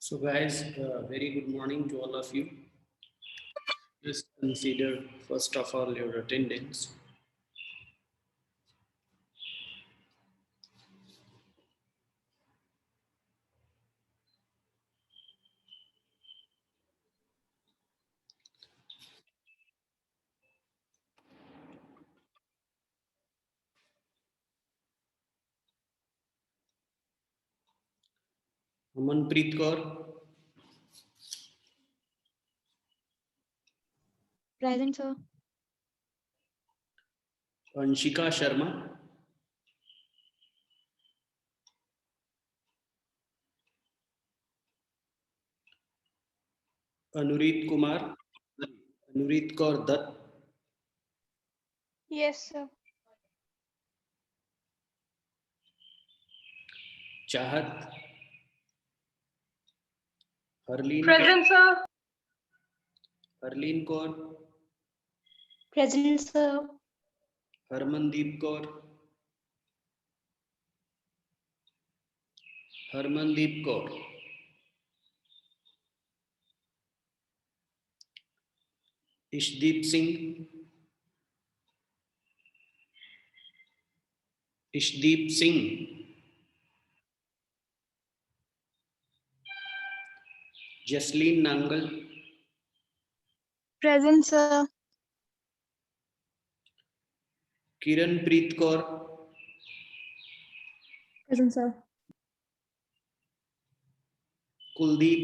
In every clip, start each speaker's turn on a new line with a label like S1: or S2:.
S1: So guys, very good morning to all of you. Just consider first of all your attendance. Amanpreet Kaur,
S2: Present, sir.
S1: Anshika Sharma, Anurit Kumar, Anurit Kaur Dutt,
S2: Yes, sir.
S1: Chahat, Harleen,
S2: Present, sir.
S1: Harleen Kaur,
S2: Present, sir.
S1: Harmandeep Kaur, Harmandeep Kaur, Ishdeep Singh, Ishdeep Singh, Jasleen Nangal,
S2: Present, sir.
S1: Kiranpreet Kaur,
S2: Present, sir.
S1: Kuldeep,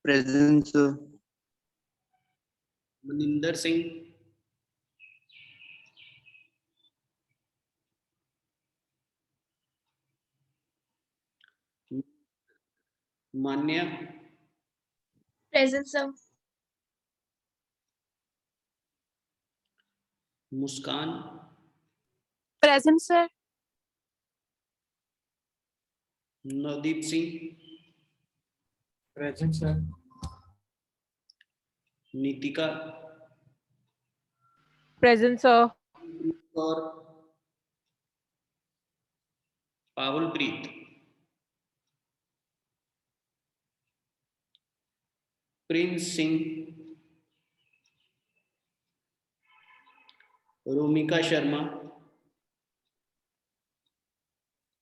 S3: Present, sir.
S1: Maninder Singh, Manya,
S2: Present, sir.
S1: Muskan,
S2: Present, sir.
S1: Navdeep Singh,
S3: Present, sir.
S1: Nitika,
S2: Present, sir.
S1: Kaur, Pawalpreet, Prince Singh, Romika Sharma,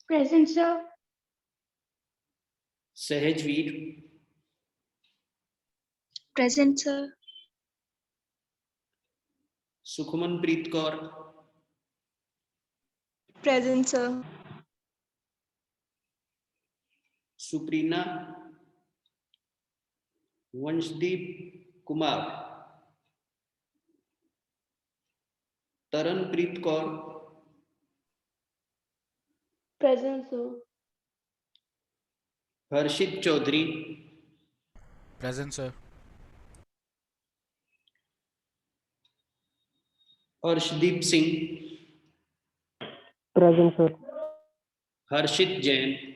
S2: Present, sir.
S1: Sahajveer,
S2: Present, sir.
S1: Sukhmanpreet Kaur,
S2: Present, sir.
S1: Suprina, Vanshdeep Kumar, Taranpreet Kaur,
S2: Present, sir.
S1: Harshit Chaudhary,
S4: Present, sir.
S1: Arshdeep Singh,
S3: Present, sir.
S1: Harshit Jain,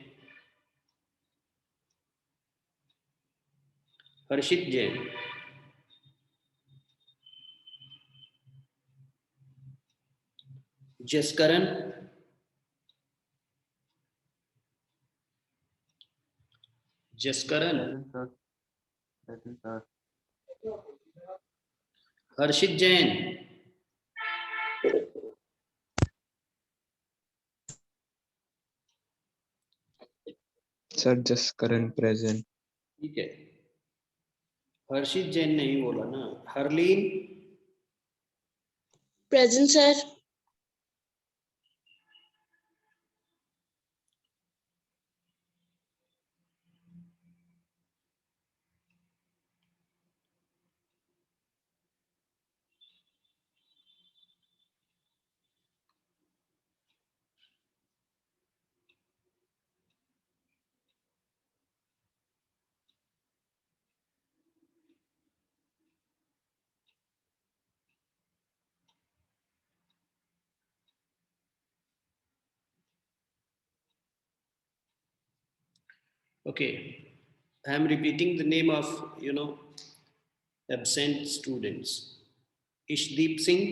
S1: Harshit Jain, Jaskaran, Jaskaran,
S3: Present, sir. Present, sir.
S1: Harshit Jain,
S3: Sir, just current present.
S1: ठीक है हर्षित जैन नहीं बोला ना Harleen
S2: Present, sir.
S1: okay I am repeating the name of absent students Ishdeep Singh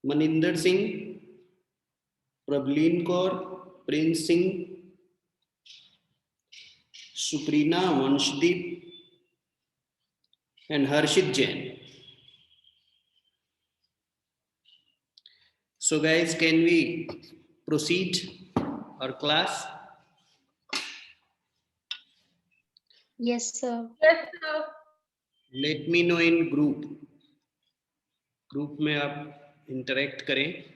S1: Maninder Singh Prableen Kaur Prince Singh Suprina, Vanshdeep, and Harshit Jain. So guys, can we proceed our class?
S2: Yes, sir.
S1: Let me know in group. Group में आप interact करें.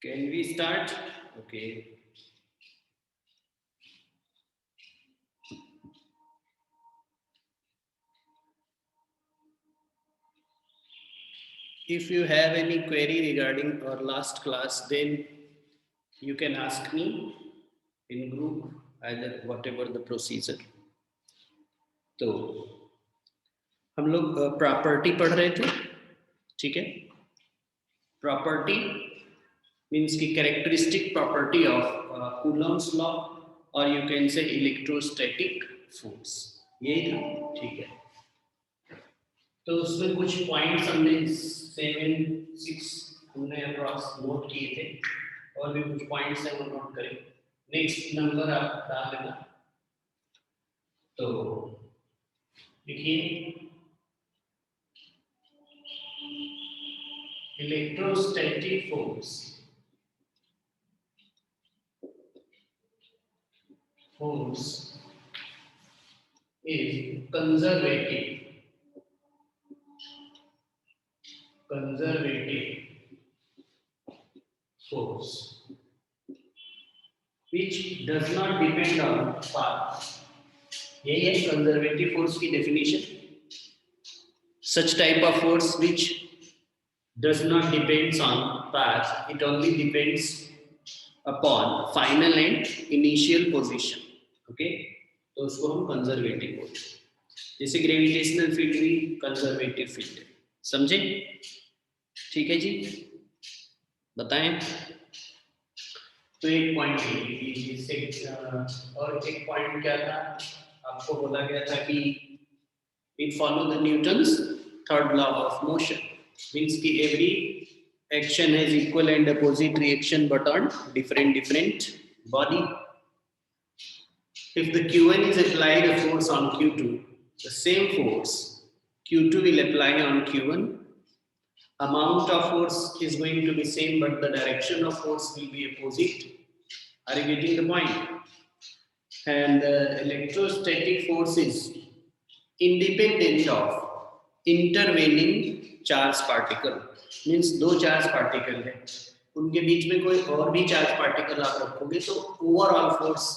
S1: Can we start? Okay. If you have any query regarding our last class, then you can ask me in group, either whatever the procedure. तो हम लोग property पढ़ रहे थे, ठीक है. प्रॉपर्टी मीन्स की characteristic property of Coulomb's law, और you can say electrostatic force. यही था, ठीक है. तो उसमें कुछ पॉइंट्स हमने 7-6 हमने अप्रॉक्स नोट किए थे, और भी कुछ पॉइंट्स हैं वो नोट करें. नेक्स्ट नंबर आप डाल लेना. तो देखिए, electrostatic force is conservative force which does not depend on path. यही है कंजर्वेटिव फोर्स की definition. Such type of force which does not depends on path, it only depends upon final and initial position. Okay, तो उसको हम conservative बोलते हैं. जैसे gravitational field भी कंजर्वेटिव फील्ड है, समझे? ठीक है जी, बताएं. तो एक पॉइंट लीजिए, और एक पॉइंट क्या था, आपको बोला गया था कि it follow the Newton's third law of motion. Means की every action has equal and opposite reaction but on different body. If the Q1 is applied a force on Q2, the same force Q2 will apply on Q1. Amount of force is going to be same, but the direction of force will be opposite. Are you getting the point? And the electrostatic force is independent of intervening charge particle. Means दो charge particle है, उनके बीच में कोई और भी charge particle आप रखोगे तो ओवरऑल फोर्स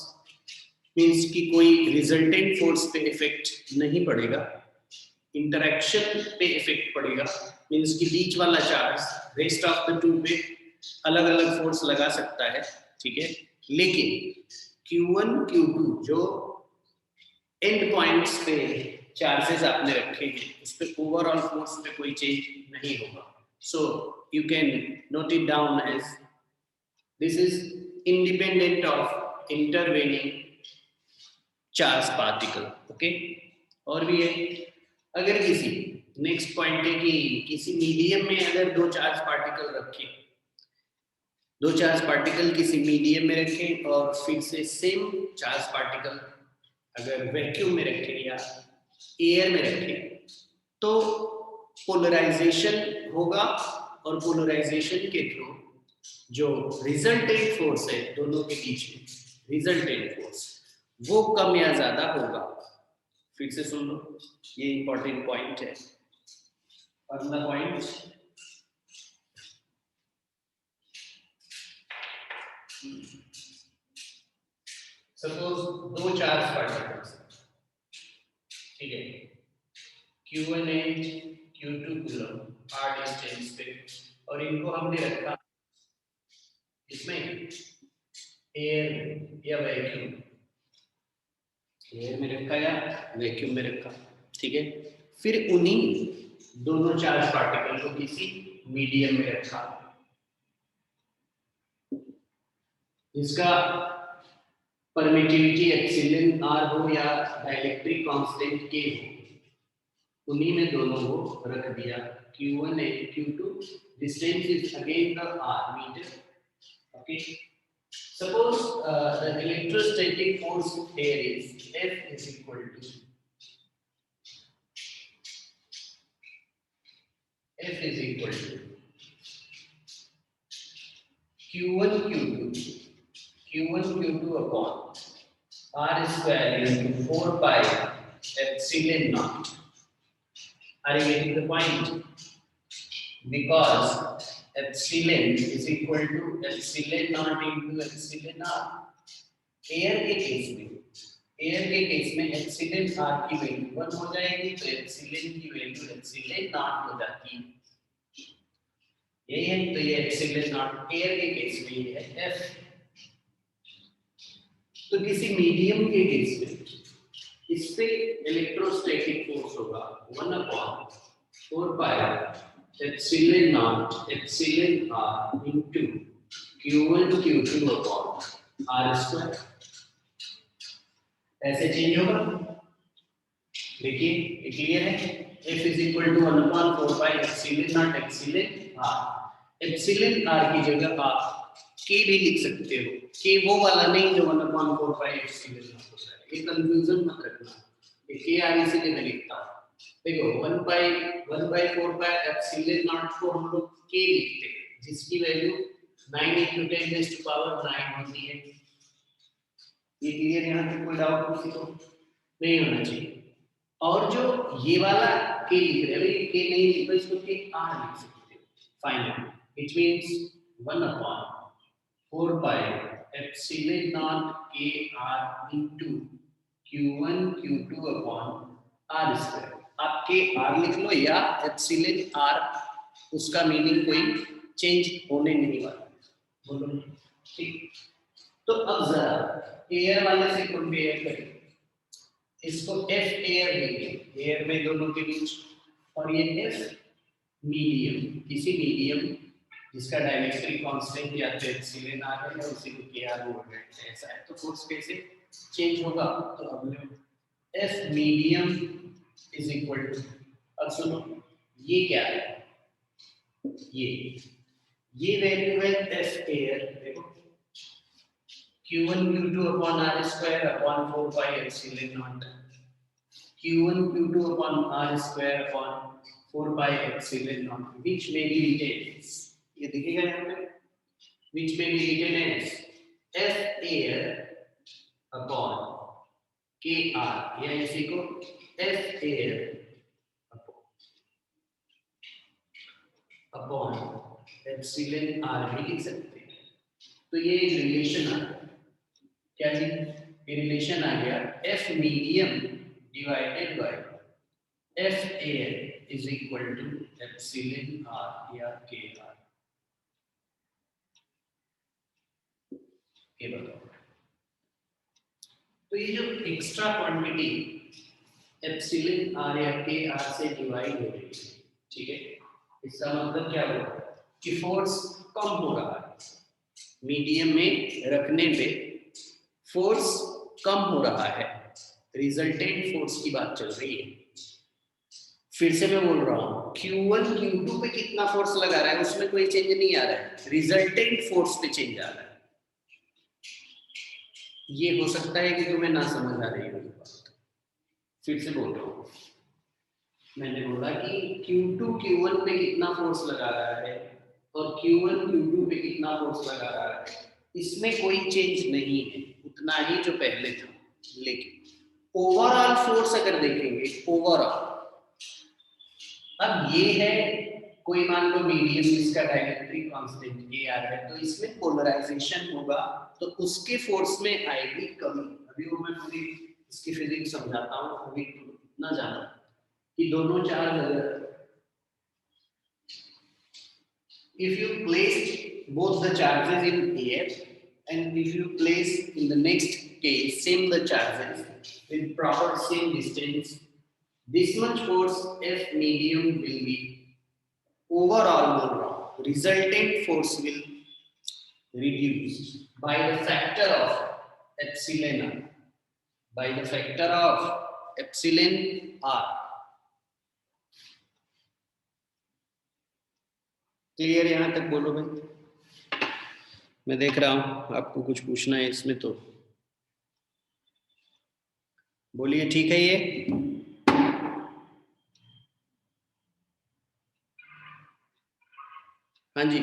S1: मीन्स कि कोई रिजल्टेंट फोर्स पे इफेक्ट नहीं पड़ेगा, इंटरेक्शन पे इफेक्ट पड़ेगा. मीन्स कि बीच वाला charge rest of the two पे अलग अलग फोर्स लगा सकता है, ठीक है. लेकिन Q1 Q2 जो एंड पॉइंट्स पे चार्जेस आपने रखे हैं उस पे ओवरऑल फोर्स पे कोई चेंज नहीं होगा. So you can note it down as this is independent of intervening charge particle. Okay, और भी है. अगर किसी नेक्स्ट पॉइंट है कि किसी मीडियम में अगर दो चार्ज पार्टिकल रखें, दो चार्ज पार्टिकल किसी मीडियम में रखें और फिर से सेम चार्ज पार्टिकल अगर वैक्यूम में रखें या एयर में रखें, तो पोलराइजेशन होगा, और पोलराइजेशन के थ्रू जो रिजल्टेंट फोर्स है दोनों के बीच में, रिजल्टेंट फोर्स वो कम या ज्यादा होगा. फिर से सुन लो, ये इंपॉर्टेंट पॉइंट है. अगला पॉइंट, सपोज दो चार्ज पार्टिकल्स, ठीक है, Q1 and Q2 coulomb r distance पे, और इनको हमने रखा इसमें एयर या वैक्यूम. एयर में रखा या वैक्यूम में रखा, ठीक है। फिर उन्हीं दोनों चार्ज पार्टिकल को किसी मीडियम में रखा, जिसका परमिटिविटी एप्सिलॉन आर हो या डाइलेक्ट्रिक कांस्टेंट के हो, उन्हीं में दोनों को रख दिया, Q1 and Q2. Distance is again the R meter. Okay. Suppose the electrostatic force here is F is equal to Q1 Q2 upon R square into 4 pi epsilon naught. Are you getting the point? Because epsilon is equal to epsilon naught into epsilon r. Air के case में epsilon r की value 1 हो जाएगी, तो epsilon की value epsilon naught हो जाती है, यही है। तो ये epsilon naught एयर के केस में ये है f। तो किसी मीडियम के केस में इस पे इलेक्ट्रोस्टैटिक फोर्स होगा 1/4 pi epsilon naught epsilon r into q1 q2 upon r square. ऐसे चेंज होगा, देखिए ये क्लियर है। f is equal to 1/4 pi epsilon naught epsilon r। Epsilon r की जगह आप k भी लिख सकते हो, k वो वाला नहीं जो 1/4 पाई एप्सिलॉन नॉट होता है, ये कंफ्यूजन मत रखना। ये k आगे से मैं लिखता हूं, देखो 1/4 पाई एप्सिलॉन नॉट को हम लोग k लिखते हैं, जिसकी value 9 into 10 raised to power 9 होती है। ये क्लियर? यहाँ पे कोई डाउट किसी को नहीं होना चाहिए। और जो ये वाला k लिख रहे हैं, ये k नहीं लिखो, इसको k r लिख सकते हो final, which means 1/4 pi epsilon naught k r into q1 q2 upon r square। आप k r लिख लो या epsilon r, उसका मीनिंग कोई चेंज होने नहीं वाला, बोलो ठीक। तो अब जरा एयर वाले से कंपेयर करें, इसको f एयर लिखें, एयर में दोनों के बीच, और ये f मीडियम, किसी मीडियम जिसका डाइलेक्ट्रिक कांस्टेंट या तो एप्सिलॉन r है या उसी को k r बोल रहे हैं, ऐसा है। तो फोर्स कैसे चेंज होगा? तो अब f medium is equal to, अब सुनो ये क्या है, ये वैल्यू है f एयर, देखो q1 q2 upon r square upon 4 pi epsilon naught, q1 q2 upon r square upon 4 pi epsilon naught, which may be written as, ये दिखेगा यहाँ पे, which may be written as f air upon k r, या इसी को f air upon epsilon r भी लिख सकते हैं। तो ये रिलेशन आ गया, क्या जी? ये रिलेशन आ गया f medium divided by f air is equal to epsilon r या k r। ये बताओ, तो ये जो एक्स्ट्रा क्वांटिटी एप्सिलॉन r या k r से डिवाइड हो रही है, ठीक है, इसका मतलब क्या होगा कि फोर्स कम हो रहा है, मीडियम में रखने पे फोर्स कम हो रहा है, रिजल्टेंट फोर्स की बात चल रही है। फिर से मैं बोल रहा हूँ, Q1 Q2 पे कितना फोर्स लगा रहा है उसमें कोई चेंज नहीं आ रहा है, रिजल्टेंट फोर्स पे चेंज आ रहा है। ये हो सकता है कि तुम्हें ना समझ आ रही हो बात, फिर से बोल रहा हूँ, मैंने बोला कि Q2 Q1 पे कितना फोर्स लगा रहा है और Q1 Q2 पे कितना फोर्स लगा रहा है, इसमें कोई चेंज नहीं है, उतना ही जो पहले था। लेकिन ओवरऑल फोर्स अगर देखेंगे, ओवरऑल, अब ये है कोई मान लो मीडियम जिसका डाइलेक्ट्रिक कांस्टेंट Kr है, तो इसमें पोलराइजेशन होगा, तो उसके फोर्स में आएगी कमी। अभी वो मैं पूरी इसकी फिजिक्स समझाता हूँ, अभी इतना जाना कि दोनों charge, if you place both the charges in air and if you place in the next case same the charges, with proper same distance, this much force F medium will be overall more wrong. Resultant force will reduce by the factor of epsilon r. By the factor of epsilon r. Clear यहां तक बोलो भाई? मैं देख रहा हूं आपको कुछ पूछना है इसमें, तो बोलिए। ठीक है ये? हाँ जी,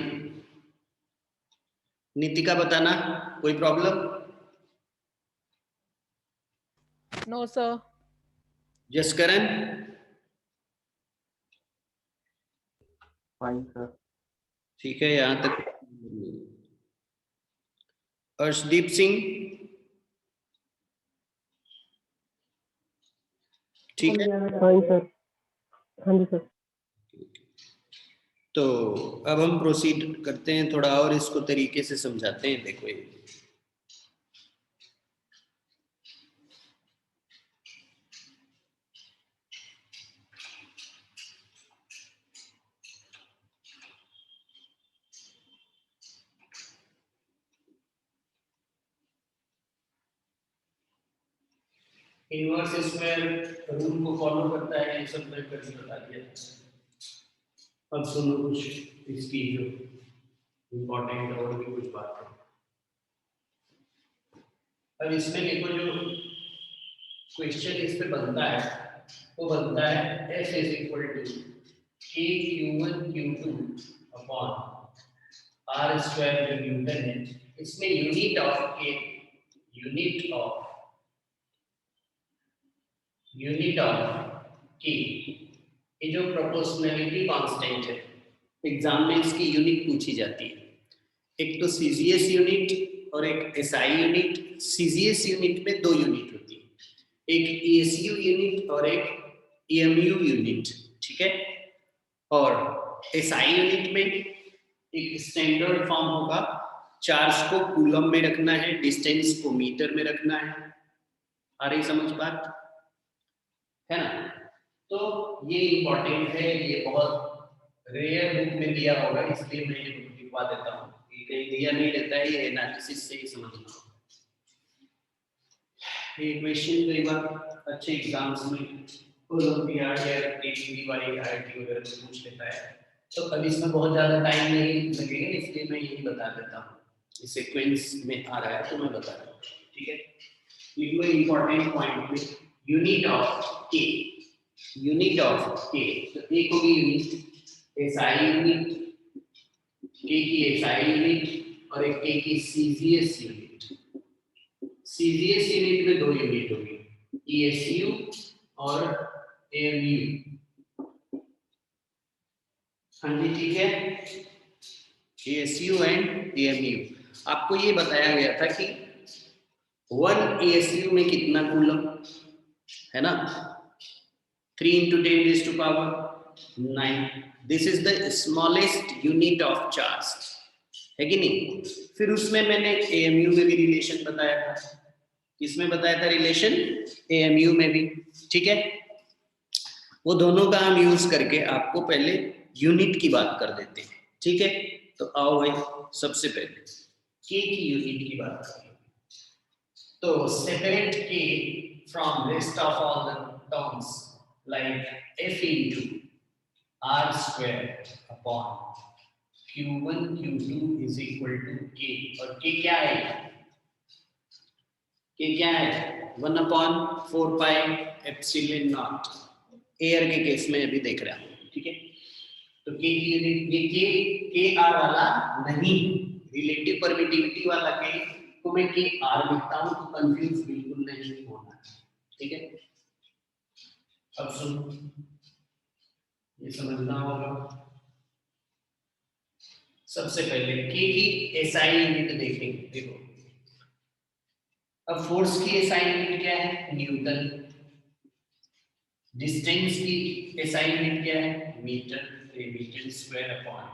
S1: नीतिका बताना, कोई problem?
S5: No, sir.
S1: Jaskaran?
S3: Fine sir.
S1: ठीक है, यहां तक। अर्शदीप सिंह? ठीक है,
S3: फाइन सर। हाँ जी सर।
S1: तो अब हम प्रोसीड करते हैं, थोड़ा और इसको तरीके से समझाते हैं। देखो ये इनवर्स स्क्वायर रूल को फॉलो करता है, ये सब मैं कर बता दिया। अब सुनो कुछ इसकी जो इम्पोर्टेंट और भी कुछ बात है। अब इसमें देखो जो क्वेश्चन इस पे बनता है वो बनता है F is equal to K Q1 Q2 upon R square जो न्यूटन है। इसमें unit of K, unit of K, ये जो प्रोपोर्शनैलिटी कांस्टेंट है, एग्जाम में इसकी यूनिट पूछी जाती है। एक तो सीजीएस यूनिट और एक एसआई यूनिट। सीजीएस यूनिट में दो यूनिट होती है, एक ईएसयू यूनिट और एक ईएमयू यूनिट, ठीक है। और एसआई यूनिट में एक स्टैंडर्ड फॉर्म होगा, चार्ज को कूलम में रखना है, डिस्टेंस को मीटर में रखना है। आ रही समझ बात है ना? तो ये इंपॉर्टेंट है, ये बहुत रेयर बुक में दिया होगा, इसलिए मैं ये बुक दिखवा देता हूँ। ये कहीं दिया नहीं रहता है, ये एनालिसिस से ही समझना होगा। ये क्वेश्चन कई बार अच्छे एग्जाम्स में ओलंपियाड या टीवाई आईआईटी वगैरह से पूछ लेता है, तो अब इसमें बहुत ज्यादा टाइम नहीं लगेगा, इसलिए मैं यही बता देता हूँ। इस सीक्वेंस में आ रहा है तो मैं बता रहा हूँ, ठीक है। लिखो इंपॉर्टेंट पॉइंट में यूनिट ऑफ के, यूनिट ऑफ के, तो एक होगी यूनिट एसआई यूनिट, के की एसआई यूनिट और एक के की सीजीएस यूनिट। सीजीएस यूनिट में दो यूनिट होगी, ईएसयू और एएमयू। हाँ जी, ठीक है, ईएसयू एंड एएमयू। आपको ये बताया गया था कि 1 ईएसयू में कितना कूलम है ना, 3 × 10⁻⁹ this is the smallest unit of charge, है कि नहीं। फिर उसमें मैंने एएमयू में भी रिलेशन बताया था। किसमें बताया था रिलेशन? एएमयू में भी, ठीक है। वो दोनों का हम यूज करके आपको पहले यूनिट की बात कर देते हैं, ठीक है। तो आओ भाई, सबसे पहले के की यूनिट की बात करें। तो सेपरेट के from rest of all the terms like F into R square upon Q1 Q2 is equal to K, और K क्या है? K क्या है? 1/4πε0। एयर के केस में अभी देख रहा हूँ, ठीक है। तो K की यूनिट ये K R वाला नहीं, रिलेटिव परमिटिविटी वाला K को मैं K R लिखता हूँ, तो कंफ्यूज बिल्कुल नहीं होना, ठीक है। अब सुनो, ये समझना होगा। सबसे पहले K की एसआई यूनिट देखेंगे। देखो, अब फोर्स की एसआई यूनिट क्या है? न्यूटन। डिस्टेंस की एसआई यूनिट क्या है? Metre, metre square upon.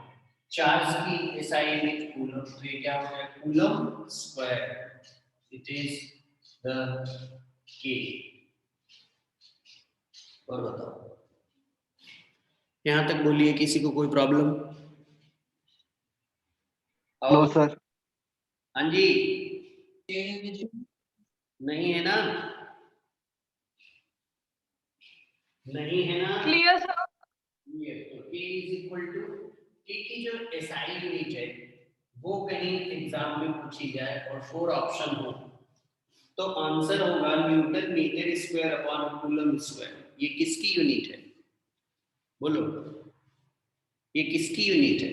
S1: Charge की एसआई यूनिट कूलम, तो ये क्या हो गया? Coulomb square. It is the K। और बताओ, यहां तक बोलिए, किसी को कोई प्रॉब्लम?
S6: No sir.
S1: हाँ जी, नहीं है ना? नहीं है ना?
S5: Clear, sir.
S1: ये तो k is equal to, k की जो एसआई यूनिट है वो कहीं एग्जाम में पूछी जाए और 4 ऑप्शन हो तो आंसर होगा newton metre square upon coulomb square. ये किसकी यूनिट है? बोलो, ये किसकी यूनिट है?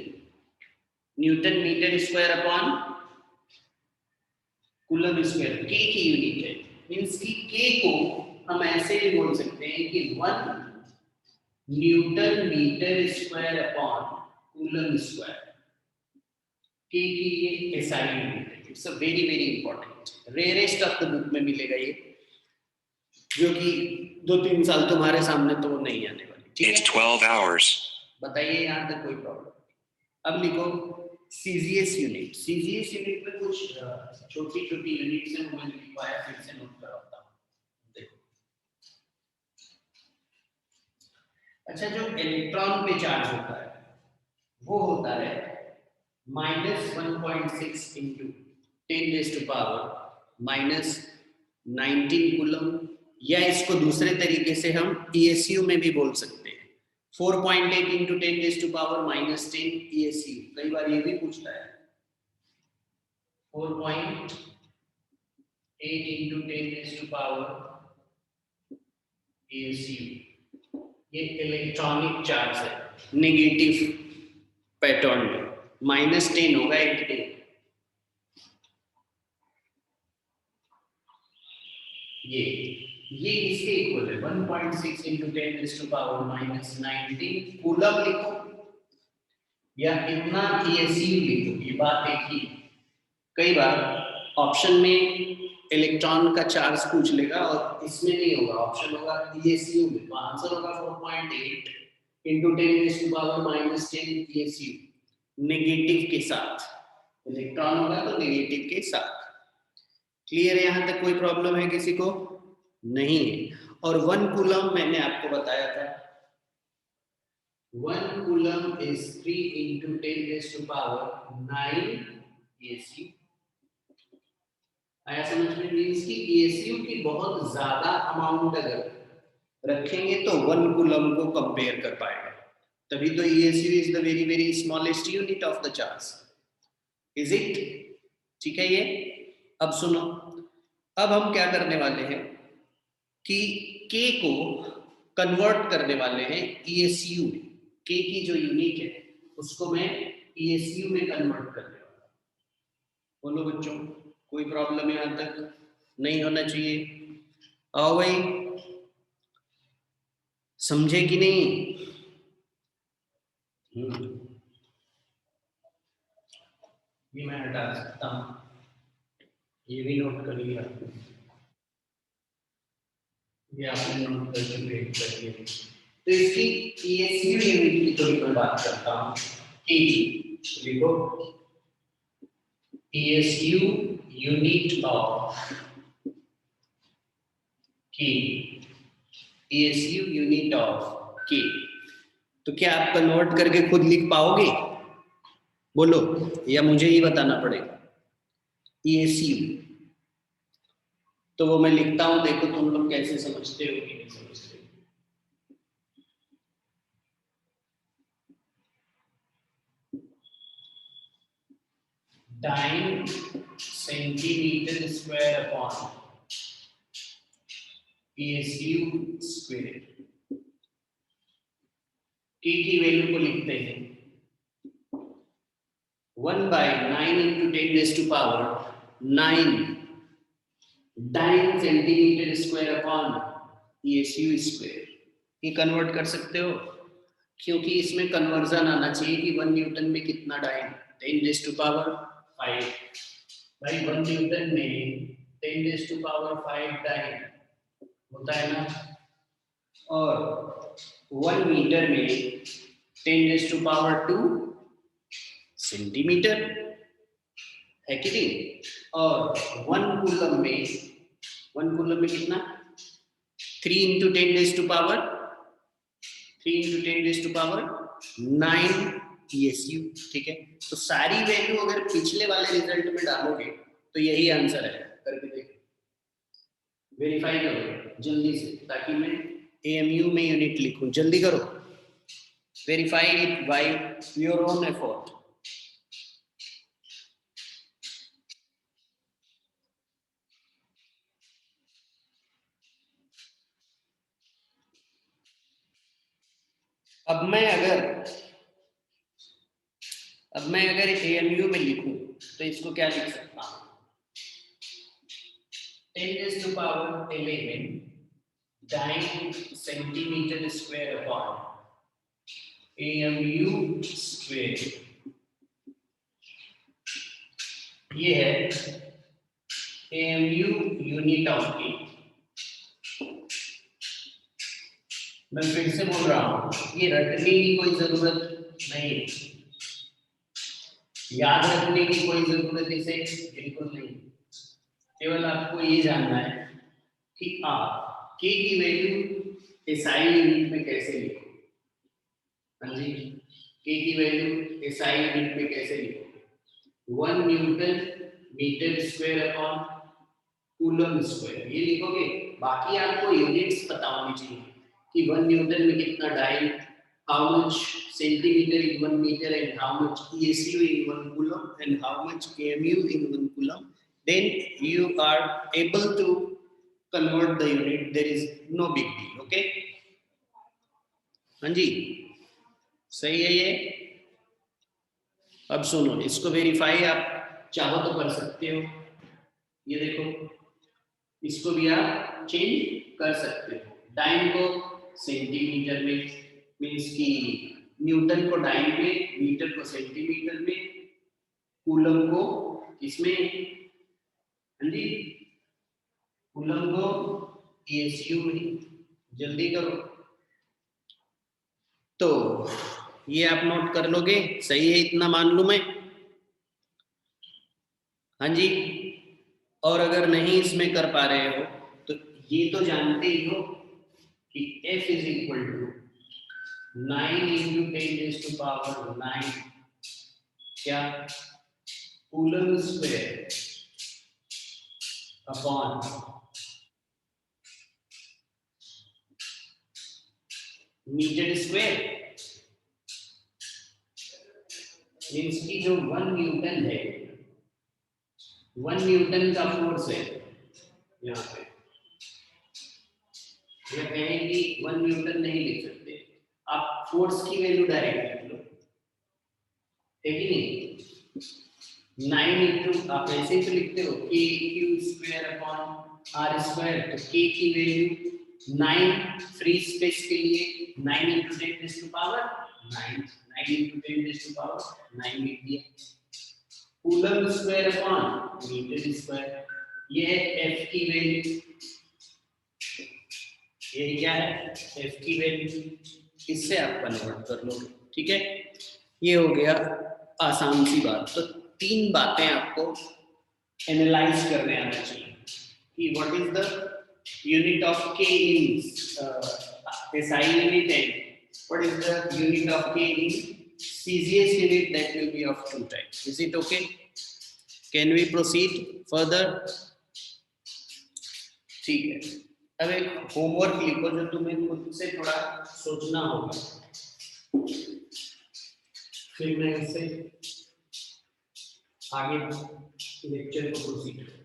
S1: Newton metre square upon coulomb square, k की यूनिट है। मींस कि k को हम ऐसे भी बोल सकते हैं कि 1 newton metre square upon coulomb square. k की ये एसआई यूनिट है। It's a very very important, rarest of the book में मिलेगा ये, जो कि 2-3 साल तुम्हारे सामने तो नहीं आने वाली। ठीक है,
S7: 12 hours.
S1: बताइए यहाँ तक कोई प्रॉब्लम? अब लिखो सीजीएस यूनिट। सीजीएस यूनिट में कुछ छोटी छोटी यूनिट्स हैं, मैंने लिखवाया, फिर से नोट करवाता हूँ। देखो, अच्छा, जो इलेक्ट्रॉन पे चार्ज होता है वो होता है -1.6 इंटू 10⁻⁻19 कूलम, या इसको दूसरे तरीके से हम ESU में भी बोल सकते हैं, 4.8 इंटू 10⁻10 ESU। कई बार ये भी पूछता है 4.8 इंटू 10 ESU। ये इलेक्ट्रॉनिक चार्ज है नेगेटिव पैटर्न में, -10 होगा 8 डे। ये इसके इक्वल है 1.6 इंटू 10⁻⁻19 कूलम लिखो या इतना ESU लिखो, ये बात एक ही। कई बार ऑप्शन में इलेक्ट्रॉन का चार्ज पूछ लेगा और इसमें नहीं होगा, ऑप्शन होगा ESU में, तो आंसर होगा 4.8 इंटू 10⁻⁻10 ESU, नेगेटिव के साथ। इलेक्ट्रॉन होगा तो नेगेटिव के साथ। क्लियर है? यहां तक कोई प्रॉब्लम है किसी को? नहीं है। और 1 कूलम मैंने आपको बताया था, 1 कूलम इज 3 इंटू 10⁹ ESU। आया समझ में? मींस कि ESU की बहुत ज्यादा अमाउंट अगर रखेंगे तो 1 कूलम को कंपेयर कर पाएगा, तभी तो ESU is the very very smallest unit of the charge. Is it? ठीक है ये? अब सुनो, अब हम क्या करने वाले हैं कि k को कन्वर्ट करने वाले हैं ESU में। k की जो यूनिट है उसको मैं ESU में कन्वर्ट करने वाला हूं। बोलो बच्चों, कोई प्रॉब्लम यहां तक नहीं होना चाहिए? आओ भाई, समझे कि नहीं? ये मैं हटा सकता हूं, ये भी नोट करिए आप। ये आपने नोट करके वेट करिए। तो इसकी ESU यूनिट की थोड़ी मैं बात करता हूं। लिखो ESU unit of K, ESU unit of K। तो क्या आप कन्वर्ट करके खुद लिख पाओगे? बोलो, या मुझे ही बताना पड़ेगा? ESU तो वो मैं लिखता हूं, देखो तुम लोग कैसे समझते हो कि नहीं समझते हो। Dyne centimetre square upon ESU square. K की वैल्यू को लिखते हैं 1/9 into 10⁻9 dyne centimetre square upon ESU square. ये कन्वर्ट कर सकते हो, क्योंकि इसमें कन्वर्जन आना चाहिए कि 1 न्यूटन में कितना डाइन, 10⁵ भाई 1 न्यूटन में 10⁵ डाइन होता है ना, और 1 मीटर में 10⁻² सेंटीमीटर है कि नहीं। और 1 कूलम में कितना, 3 into 10⁻⁻⁴ 3 into 10 raised to power 9 ESU, ठीक है। तो सारी वैल्यू अगर पिछले वाले रिजल्ट में डालोगे तो यही आंसर है, करके देखो, वेरीफाई करो जल्दी से, ताकि मैं AMU में यूनिट लिखूं, जल्दी करो, verify it by your own effort. अब मैं अगर AMU में लिखूं तो इसको क्या लिख सकता हूं, 10 raised to power 11 dyne centimeter square upon AMU square, ये है AMU यूनिट ऑफ के। मैं फिर से बोल रहा हूं, ये रटने की कोई जरूरत नहीं, याद रखने की कोई जरूरत इसे बिल्कुल नहीं, केवल आपको ये जानना है कि आप के की वैल्यू SI यूनिट में कैसे लिखो। हाँ जी, के की वैल्यू SI यूनिट में कैसे लिखो, 1 newton metre square upon coulomb square, ये लिखोगे। बाकी आपको यूनिट्स पता होनी चाहिए कि 1 न्यूटन में कितना dine, how much centimeter in 1 meter, and how much ESU in 1 coulomb, and how much AMU in 1 coulomb. Then you are able to convert the unit. There is no big deal. Okay? हाँ जी, सही है ये। अब सुनो, इसको verify आप चाहो तो कर सकते हो, ये देखो, इसको भी आप चेंज कर सकते हो, डाइन को सेंटीमीटर में, मीन्स की न्यूटन को डाइन में, मीटर को सेंटीमीटर में, कूलम को इसमें, हाँ जी, कूलम को ESU में, जल्दी करो। तो ये आप नोट कर लोगे, सही है, इतना मान लूं मैं, हाँ जी। और अगर नहीं इसमें कर पा रहे हो तो ये तो जानते ही हो कि F is equal to 9 into 10 raised to power 9 क्या, coulomb square upon metre square, means की जो 1 न्यूटन है, 1 न्यूटन का फोर्स है यहाँ पे, या कहें कि 1 न्यूटन नहीं लिख सकते, आप फोर्स की वैल्यू डायरेक्ट लिख लो, है कि नहीं। 9 इंटू आप ऐसे ही तो लिखते हो K Q square upon R square, तो के की वैल्यू 9 फ्री स्पेस के लिए 9 into 10 raise to power 9, 9 into 10 raise to power 9 लिख दिया, coulomb square upon metre square, ये है एफ की वैल्यू, ये क्या है एफ की वैल्यू, इससे आप कन्वर्ट कर लो, ठीक है। ये हो गया आसान सी बात। तो 3 बातें आपको एनालाइज करने आना चाहिए कि what is the unit of के इन SI unit and what is the unit of K in CGS unit, that will be of 2 types. Is it okay? Can we proceed further? ठीक है, अब एक होमवर्क लिखो जो तुम्हें खुद से थोड़ा सोचना होगा, फिर मैं इससे आगे लेक्चर को प्रोसीड करूँ।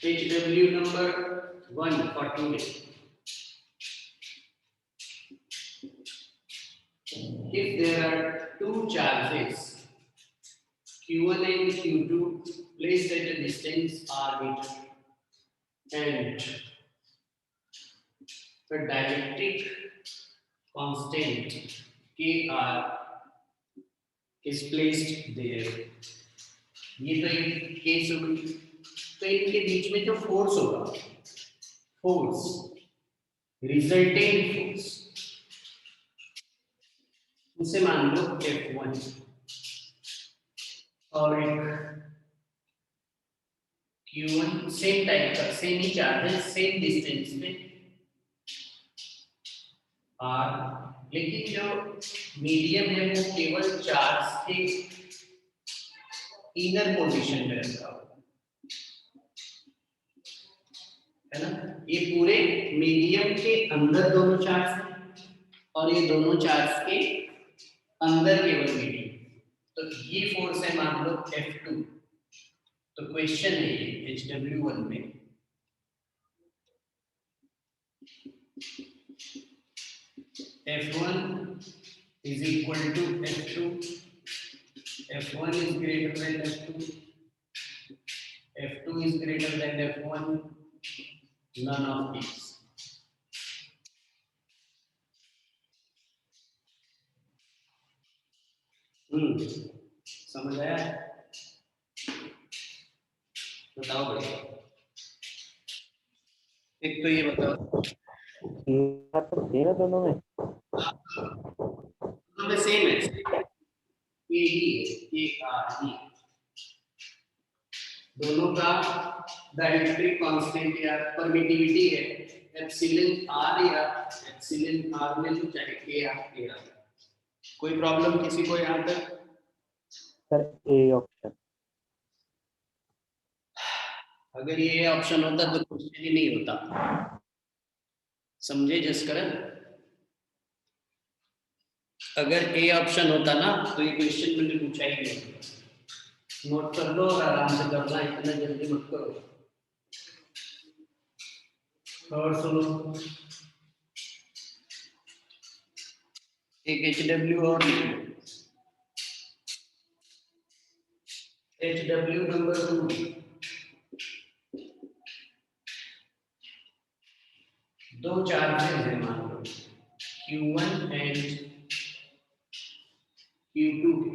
S1: HW number 1 for today. If there are 2 charges Q1 and Q2 placed at a distance r meter, and the dielectric constant Kr is placed there. ये तो एक केस होगी, तो इनके बीच में जो फोर्स होगा फोर्स रिजल्टेंट फोर्स उसे मान लो F1 और एक Q1 सेम टाइप का सेम ही चार्ज है सेम डिस्टेंस पे R, लेकिन जो मीडियम है वो केवल चार्ज के इनर पोजीशन में रखा हुआ है ना। ये पूरे मीडियम के अंदर दोनों चार्ज हैं और ये दोनों चार्ज के अंदर केवल मीडियम, तो ये फोर्स है मान लो F2। तो क्वेश्चन है ये HW1 में F1 is equal to F2, F1 is greater than F2, F2 is greater than F1, none of these। समझ आया? बताओ भाई, एक तो ये बताओ
S3: दोनों में
S1: दोनों में सेम है, ये ही ये आर ही दोनों का डाइलेक्ट्रिक कांस्टेंट या परमिटिविटी है एप्सिलॉन आर या एप्सिलॉन आर में जो चाहे के आर। कोई प्रॉब्लम किसी को यहाँ तक?
S3: Sir A option.
S1: अगर ये ऑप्शन होता तो क्वेश्चन ही नहीं होता, समझे जसकरण? अगर ए ऑप्शन होता ना तो ये क्वेश्चन मैंने पूछा ही नहीं होता। नोट कर लो और आराम से करना, इतना जल्दी मत करो। और सुनो, एक HW और HW नंबर 2, दो चार्जेस हैं मान लो Q1 एंड Q2 के,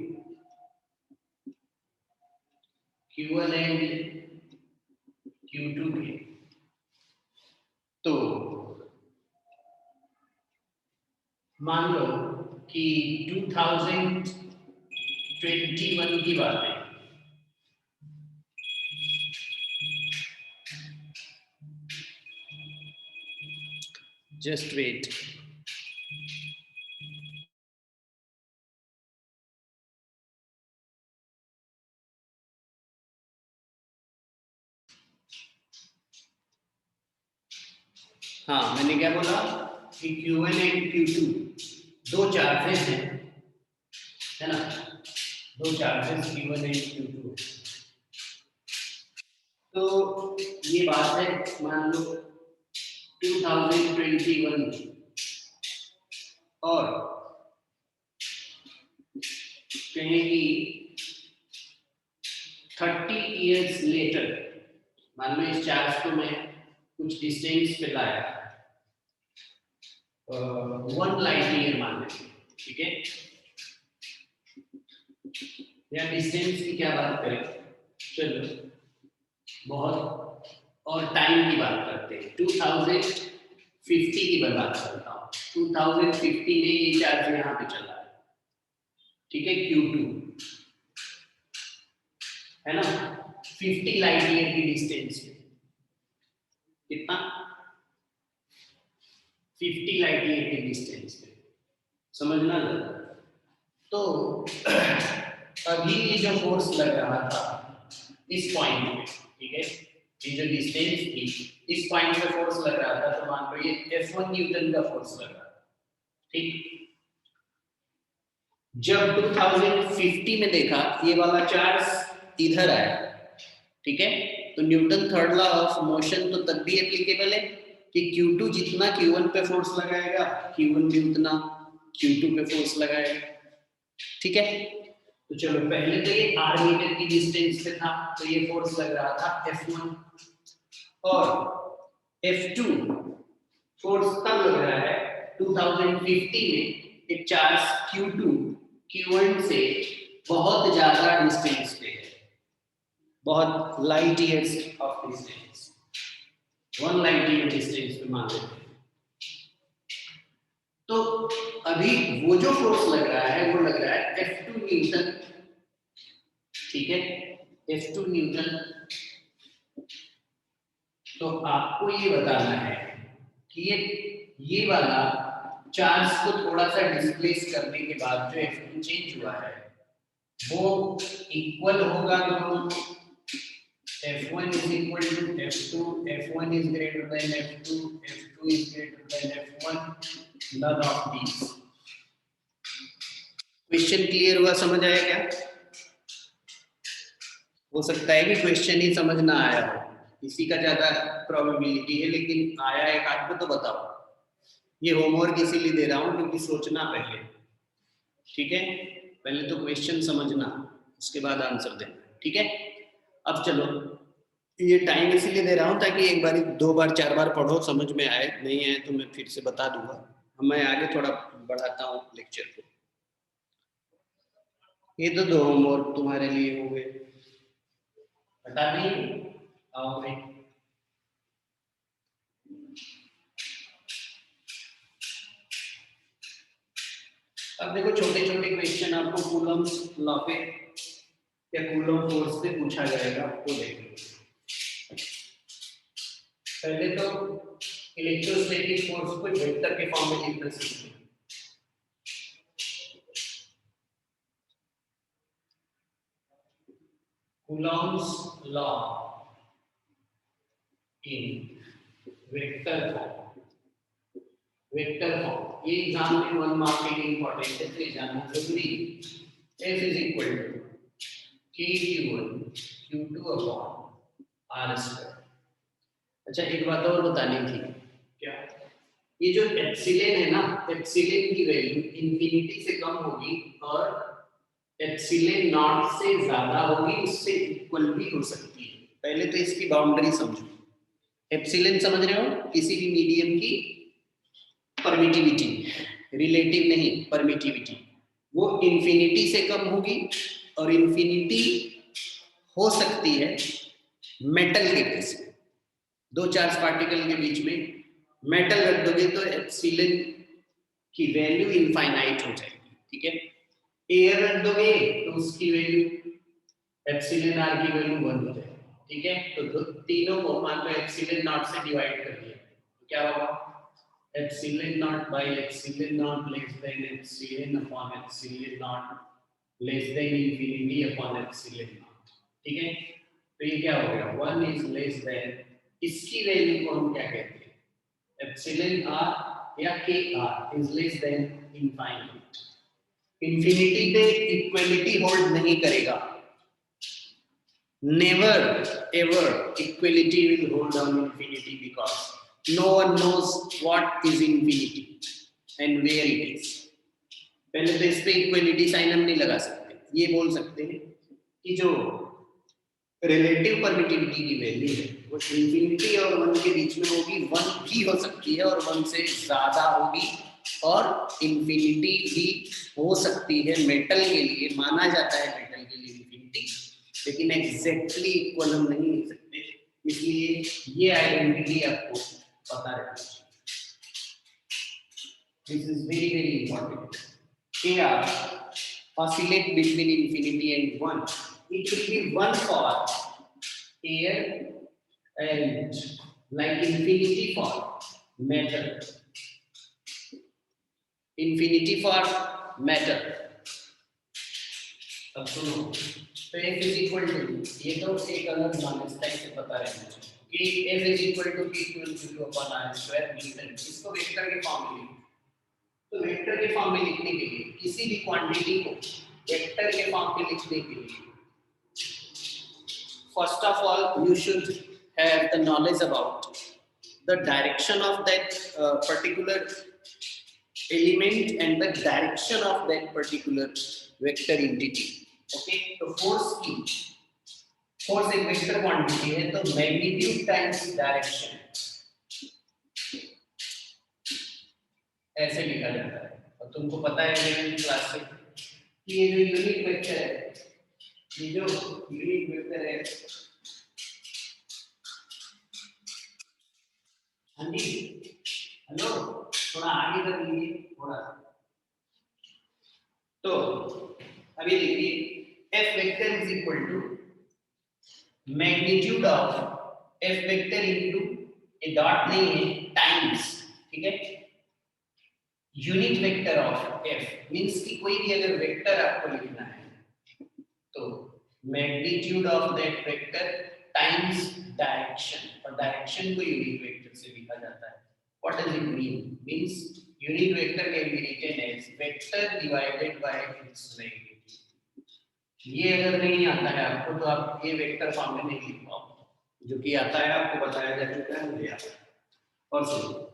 S1: Q1 एंड Q2 के। तो मान लो कि 2021 की बात है, जस्ट वेट। हाँ, मैंने क्या बोला कि Q1 एंड Q2 दो चार्जेस हैं, है ना, दो चार्जेस Q1 एंड Q2। तो ये बात है मान लो 2021 की, और कहें कि 30 इयर्स लेटर मान लो इस चार्ज को मैं कुछ डिस्टेंस पे लाया, 1 लाइट ईयर मान लेते, ठीक है, या डिस्टेंस की क्या बात करें, चलो बहुत और टाइम की बात करते हैं, 2050 की मैं बात करता हूँ। 2050 में ये चार्ज यहाँ पे चला है, ठीक है, Q2 है ना, 50 लाइट ईयर की डिस्टेंस पे, कितना 50 लाइट ईयर की डिस्टेंस पे, समझना जरा। तो अभी ये जो फोर्स लग रहा था इस पॉइंट पे, ठीक है, ये जो डिस्टेंस थी इस पॉइंट पे फोर्स लग रहा था, तो मान लो ये F1 न्यूटन का फोर्स लग रहा था, ठीक। जब 2050 में देखा ये वाला चार्ज इधर आया, ठीक है, तो Newton third law of motion तो तब भी एप्लीकेबल है कि Q2 जितना Q1 पे फोर्स लगाएगा Q1 भी उतना Q2 पे फोर्स लगाएगा, ठीक है। तो चलो पहले तो ये r मीटर की डिस्टेंस पे था, तो ये फोर्स लग रहा था F1, और F2 फोर्स तब लग रहा है 2050 में एक चार्ज Q2 Q1 से बहुत ज्यादा डिस्टेंस पे है, बहुत light years of distance, 1 light year distance पे मान लेते हैं। तो अभी वो जो फोर्स लग रहा है वो लग रहा है F2 न्यूटन, ठीक है, F2 न्यूटन। तो आपको ये बताना है कि ये वाला चार्ज को थोड़ा सा डिस्प्लेस करने के बाद जो F2 चेंज हुआ है वो इक्वल होगा दोनों, F1 is equal to F2, F1 is greater than F2, F2 is greater than F1, none of these। Question clear हुआ, समझ आया क्या? हो सकता है कि क्वेश्चन ही समझ ना आया हो, इसी का ज्यादा प्रोबेबिलिटी है, लेकिन आया एक आध को तो बताओ। ये होमवर्क इसीलिए दे रहा हूं क्योंकि सोचना पहले, ठीक है, पहले तो क्वेश्चन समझना उसके बाद आंसर देना, ठीक है। अब चलो, ये टाइम इसीलिए दे रहा हूं ताकि एक बार 2 बार 4 बार पढ़ो, समझ में आए, नहीं आए तो मैं फिर से बता दूंगा। मैं आगे थोड़ा बढ़ाता हूँ लेक्चर को। ये तो 2 होमवर्क तुम्हारे लिए हो गए, बता दें, आओ भाई। अब देखो छोटे छोटे क्वेश्चन आपको कूलम्स लॉ पे या कूलम फोर्स पे पूछा जाएगा, आपको देख लो। पहले तो इलेक्ट्रोस्टैटिक फोर्स को वेक्टर के फॉर्म में लिखना सीखते हैं। Coulomb's law in vector form, vector form, ये एग्जाम में 1 मार्क के लिए इंपॉर्टेंट है, तो जानना जरूरी है। F is equal to K Q1 Q2 upon R square। अच्छा एक बात और बतानी थी, क्या ये जो एप्सिलॉन है ना, एप्सिलॉन की वैल्यू इंफिनिटी से कम होगी और एप्सिलॉन नॉट से ज्यादा होगी, उससे इक्वल भी हो सकती है। पहले तो इसकी बाउंड्री समझो। एप्सिलॉन समझ रहे हो, किसी भी मीडियम की परमिटिविटी, रिलेटिव नहीं परमिटिविटी, वो इंफिनिटी से कम होगी और इंफिनिटी हो सकती है मेटल के केस में। 2 चार्ज पार्टिकल के बीच में मेटल रख दोगे तो एप्सिलॉन की वैल्यू इनफाइनाइट हो जाएगी, ठीक है। एयर रख दोगे तो उसकी वैल्यू एप्सिलॉन आर की वैल्यू 1 हो जाएगी, ठीक है। तो तीनों को मान लो एप्सिलॉन नॉट से डिवाइड कर दिया तो क्या होगा, epsilon not by epsilon not less than epsilon upon epsilon not less than infinity upon epsilon not, ठीक है। तो ये क्या हो गया, 1 इज लेस देन, इसकी वैल्यू को हम क्या कहते हैं, एप्सिलॉन आर या के are is less than infinite. Infinity पे इक्वलिटी होल्ड नहीं करेगा, never ever equality will hold on infinity because no one knows what is infinity and where it is। पहले तो इस पे इक्वलिटी साइन हम नहीं लगा सकते, ये बोल सकते हैं कि जो रिलेटिव परमिटिविटी की वैल्यू है वो इंफिनिटी और 1 के बीच में होगी, 1 भी हो सकती है और 1 से ज्यादा होगी, और इंफिनिटी भी हो सकती है। मेटल के लिए माना जाता है, मेटल के लिए इंफिनिटी, लेकिन एग्जैक्टली इक्वल हम नहीं लिख सकते, इसलिए ये आइडेंटिटी आपको पता रखनी चाहिए। This is very very important. KR oscillate between infinity and 1, it will be 1 for air and like infinity for matter, infinity for matter। अब सुनो, तो F is equal to, ये तो एक अलग नॉलेज टाइप से पता रहना चाहिए कि F is equal to Q2 upon R square Newton. इसको वेक्टर के फॉर्म में लिखो, तो वेक्टर के फॉर्म में लिखने के लिए, किसी भी क्वांटिटी को वेक्टर के फॉर्म में लिखने के लिए, first of all you should have the knowledge about the direction of that particular element and the direction of that particular vector entity, okay। तो फोर्स एक वेक्टर क्वांटिटी है, तो मैग्नीट्यूड टाइम्स डायरेक्शन ऐसे लिखा जाता है। और तुमको पता है 11th क्लास से कि ये जो यूनिट वेक्टर है, ये जो यूनिट वेक्टर है हाँ जी, हेलो, थोड़ा आगे कर लीजिए थोड़ा। तो अभी देखिए F vector is equal to magnitude of F vector into, ये डॉट नहीं है, टाइम्स, ठीक है, unit vector of F, means कि कोई भी अगर वेक्टर आपको लिखना है तो magnitude of that vector times direction, और डायरेक्शन को यूनिट वेक्टर से लिखा जाता है। What does it mean? Means unit vector can be written as vector divided by its magnitude. ये अगर नहीं आता है आपको तो आप ये वेक्टर फॉर्म में नहीं लिख पाओगे, जो कि आता है आपको बताया जा चुका है, मुझे आता है। और सुनिए,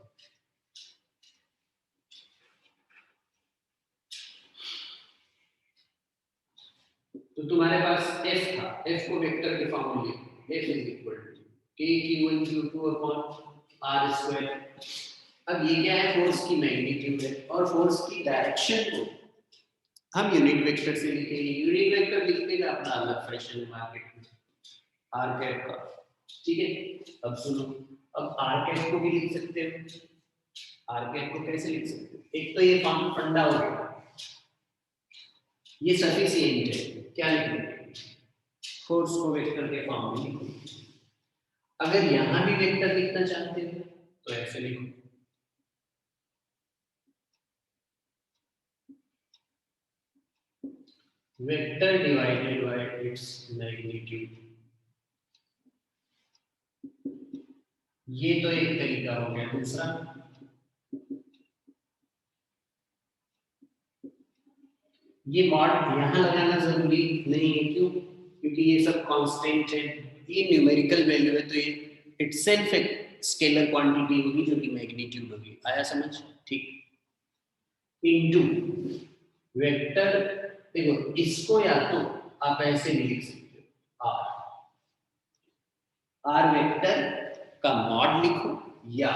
S1: तो तुम्हारे पास f था, f को वेक्टर के फॉर्म में लिखो, f is equal to k q1 q2 upon r square. अब ये क्या है? फोर्स की मैग्नीट्यूड है, और फोर्स की डायरेक्शन को हम यूनिट वेक्टर से लिखेंगे। यूनिट वेक्टर लिखने का अपना अलग फैशन है मार्केट में, r कैप का, ठीक है। अब सुनो, अब r कैप को भी लिख सकते हो। r कैप को कैसे लिख सकते हो? एक तो ये फॉर्म फंडा हो गया, ये सफिशिएंट है। क्या लिखेंगे? फोर्स को वेक्टर के फॉर्म में लिखो। अगर यहां भी वेक्टर लिखना चाहते हो तो ऐसे लिखो, vector divided by its magnitude. ये तो एक तरीका हो गया। दूसरा, ये मॉड यहां लगाना जरूरी नहीं है, क्यों? क्योंकि ये सब कांस्टेंट है, ये न्यूमेरिकल वैल्यू है, तो ये इटसेल्फ एक स्केलर क्वांटिटी होगी जो कि मैग्नीट्यूड होगी। आया समझ? ठीक। इनटू वेक्टर, देखो इसको या तो आप ऐसे भी लिख सकते हो, आर वेक्टर का मॉड लिखो, या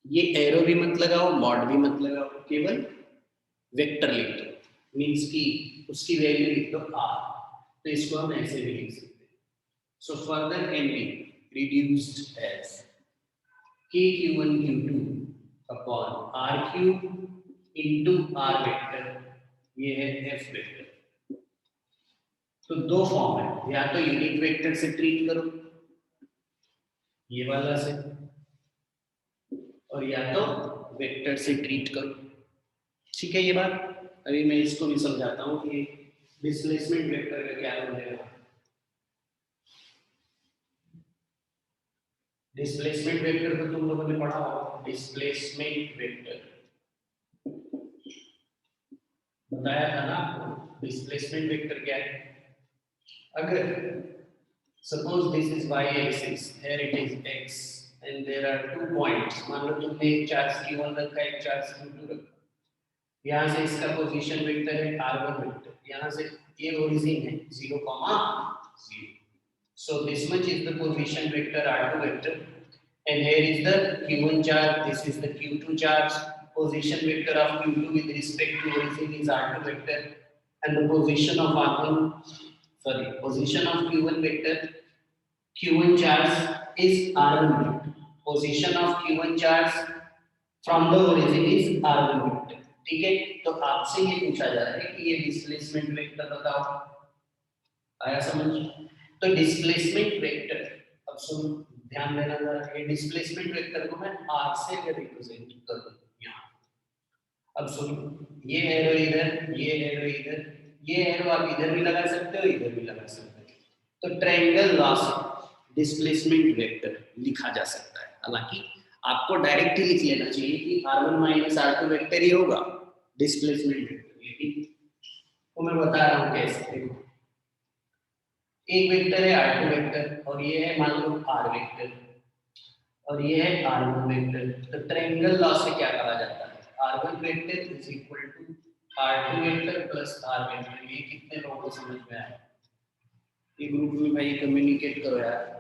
S1: ये एरो भी मत लगाओ, मॉड भी मत लगाओ, केवल वेक्टर लिख दो, मींस की उसकी वैल्यू लिख दो आर। तो इसको हम ऐसे भी लिख सकते हैं। So further can be reduced as k q1 q2 upon r cube into r vector, ये है f वेक्टर। तो दो फॉर्म है, या तो यूनिट वेक्टर से ट्रीट करो, ये वाला से, और या तो वेक्टर से ट्रीट करो, ठीक है ये बात। अभी मैं इसको भी समझाता हूँ कि डिस्प्लेसमेंट वेक्टर का क्या रोल है। डिस्प्लेसमेंट वेक्टर तो तुम लोगों ने पढ़ा होगा, डिस्प्लेसमेंट वेक्टर बताया था ना आपको। डिस्प्लेसमेंट वेक्टर क्या है? अगर suppose this is y axis, here it is x, and there are 2 points, मान लो तुमने एक चार्ज q1 रखा है, एक चार्ज q2 रखा, यहाँ से इसका पोजीशन वेक्टर है r1 वेक्टर, यहाँ से ये ओरिजिन है 0, 0, so this much is the position vector r2 vector, and here is the q1 charge, this is the q2 charge. Position vector of q2 with respect to origin is r2 vector, and the position of position of q1 vector, q1 charge is r1 vector, position of q1 charge from the origin is r1 vector, ठीक है। तो आपसे ये पूछा जा रहा है कि ये डिस्प्लेसमेंट वेक्टर बताओ। आया समझ? तो डिस्प्लेसमेंट वेक्टर, अब सुन ध्यान देना जरा, ये डिस्प्लेसमेंट वेक्टर को मैं r से रिप्रेजेंट कर दूं यहां। अब सुन, ये एरो इधर, ये एरो इधर, ये एरो आप इधर भी लगा सकते हो, इधर भी लगा सकते हो, तो ट्रायंगल लॉ से डिस्प्लेसमेंट वेक्टर लिखा जा सकता है। हालांकि आपको डायरेक्ट ही लिख लेना चाहिए कि r1 माइनस r2 वेक्टर ही होगा डिस्प्लेसमेंट वेक्टर, लेकिन वो मैं बता रहा हूं कैसे। देखो, एक वेक्टर है r2 वेक्टर, और ये है मान लो r वेक्टर, और ये है r1 वेक्टर। तो ट्रायंगल लॉ से क्या कहा जाता है? r1 vector is equal to r2 vector plus r vector. ये कितने लोगों को समझ में आया? ये ग्रुप में भाई कम्युनिकेट करो यार,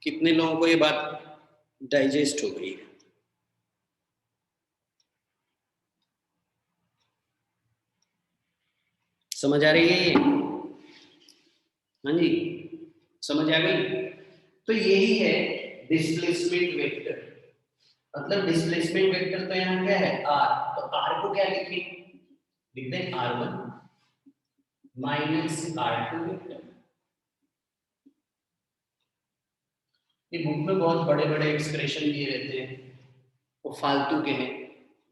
S1: कितने लोगों को ये बात डाइजेस्ट हो गई है? समझ आ रही है ये? हाँ जी, समझ आ गई? तो यही है डिस्प्लेसमेंट वेक्टर। मतलब डिस्प्लेसमेंट वेक्टर तो यहाँ क्या है r, तो r को क्या लिखें? लिख दें r1 माइनस r2 वेक्टर। ये बुक में बहुत बड़े बड़े एक्सप्रेशन दिए रहते हैं, वो फालतू के हैं,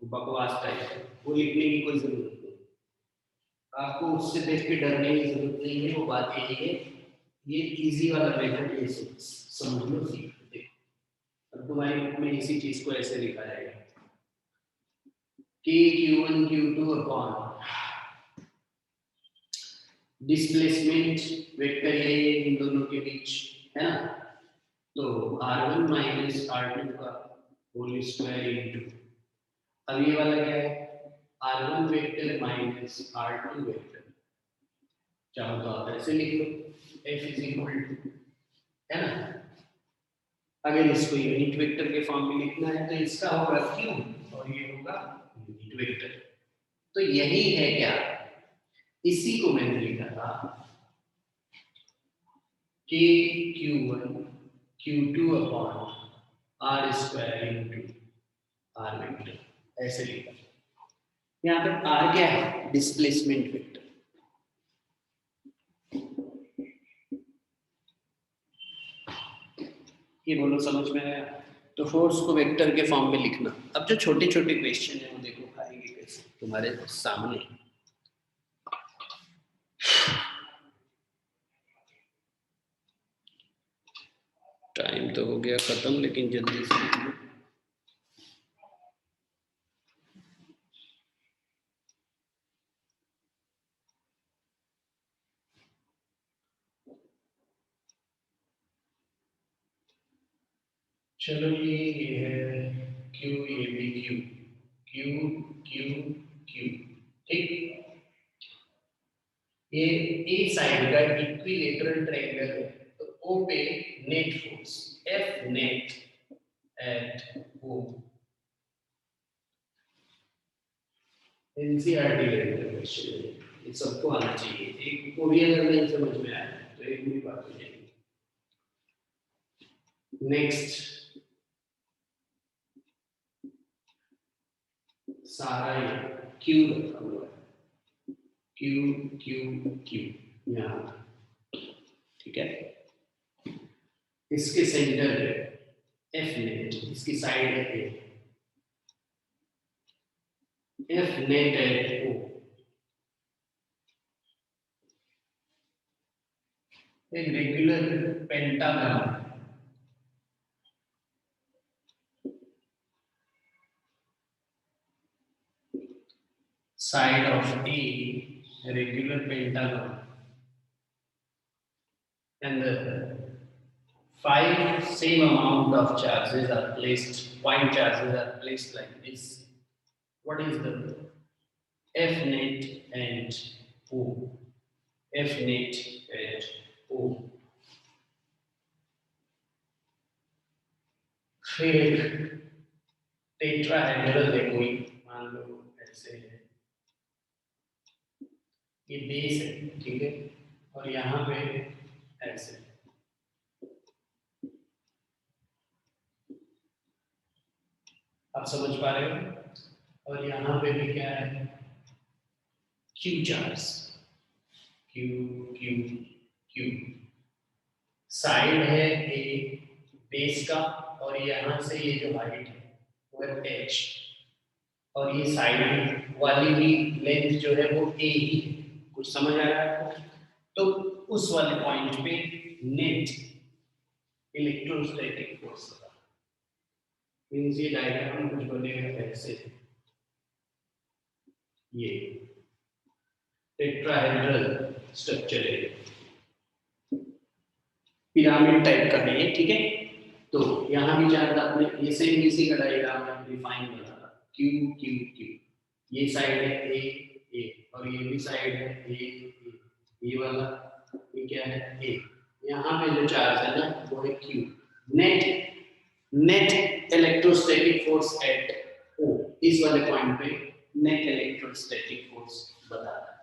S1: वो बकवास टाइप है, वो लिखने की कोई जरूरत नहीं। आपको उससे देख के डरने की जरूरत नहीं है। वो बात यही है, ये इजी वाला मेथड ये समझ लो, सीख देखो। अब तुम्हारी बुक में इसी चीज को ऐसे लिखा जाएगा कि q1 q2 upon displacement vector ये इन दोनों के बीच है ना, तो r1 माइनस r2 का होल स्क्वायर इनटू, अब ये वाला क्या है r1 vector minus r2 vector. चाहो तो आप ऐसे लिख लो f इज इक्वल टू, है ना। अगर इसको यूनिट वेक्टर के फॉर्म में लिखना है तो इसका होगा q और ये होगा यूनिट वेक्टर। तो यही है क्या, इसी को मैंने लिखा था कि q1 q2 upon r square into r vector, ऐसे लिखा। यहाँ पे r क्या है, डिस्प्लेसमेंट वेक्टर। ये बोलो समझ में आया? तो फोर्स को वेक्टर के फॉर्म में लिखना। अब जो छोटे छोटे क्वेश्चन है वो देखो आएंगे कैसे तुम्हारे सामने। टाइम तो हो गया खत्म, लेकिन जल्दी से लिख लो। चलो ये है क्यू, ये भी क्यू, क्यू क्यू क्यू, ठीक। ये एक साइड का इक्विलेटरल ट्रायंगल है, तो ओ पे net force F net at O, NCERT level का क्वेश्चन है, ये सबको आना चाहिए। एक को भी अगर नहीं समझ में आया तो एक भी बात हो जाएगी। नेक्स्ट सारा ये क्यू रखा हुआ है, क्यू क्यू क्यू यहाँ, ठीक है। इसके सेंटर पे एफ नेट, इसकी साइड है ए, एफ नेट एट ओ, एक regular pentagon, side of a regular pentagon, and the five same amount of charges are placed, point charges are placed like this. What is the F net and O? F net and O. फिर tetrahedral है कोई, मान लो ऐसे है, ये base है, ठीक है, और यहाँ पे ऐसे, आप समझ पा रहे हो? और यहाँ पे भी क्या है, Q charge, Q Q Q, side है ए बेस का, और यहाँ से ये जो हाइट है वो है एच, और ये साइड वाली भी लेंथ जो है वो ए ही है। कुछ समझ आ रहा है आपको? तो उस वाले पॉइंट पे नेट इलेक्ट्रोस्टैटिक फोर्स होगा। मींस ये डायग्राम कुछ बनेगा ऐसे, ये टेट्राहेड्रल स्ट्रक्चर है, पिरामिड टाइप का है ये, ठीक है। तो यहाँ भी चार्ज आपने ये सेम इसी का डायग्राम में डिफाइन बना था, क्यू क्यू क्यू, ये साइड है ए ए, और ये भी साइड है ए ए, ये वाला ये क्या है ए, यहाँ पे जो चार्ज है ना वो है Q. Net electrostatic force at O, इस वाले पॉइंट पे नेट इलेक्ट्रोस्टैटिक फोर्स बता रहा है।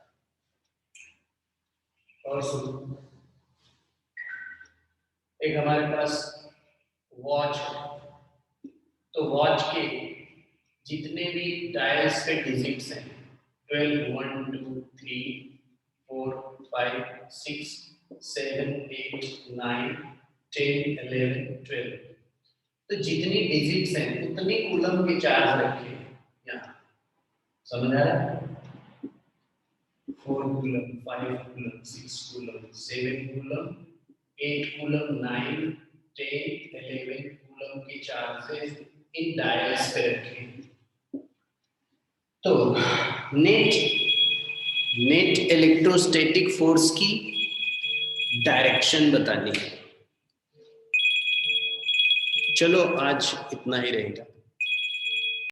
S1: और सुनो, एक हमारे पास वॉच है, तो वॉच के जितने भी डायल्स पे डिजिट्स हैं 12 1 2 3 4 5 6 7 8 9 10 11 12, तो जितनी डिजिट्स हैं उतनी कूलम के चार्ज रखे यहाँ, समझ आ रहा है? 4 coulomb 5 coulomb 6 coulomb 7 coulomb 8 coulomb 9 10 11 coulomb के चार्जेस इन डायल्स पे रखे। तो नेट इलेक्ट्रोस्टैटिक फोर्स की डायरेक्शन बतानी है। चलो आज इतना ही रहेगा।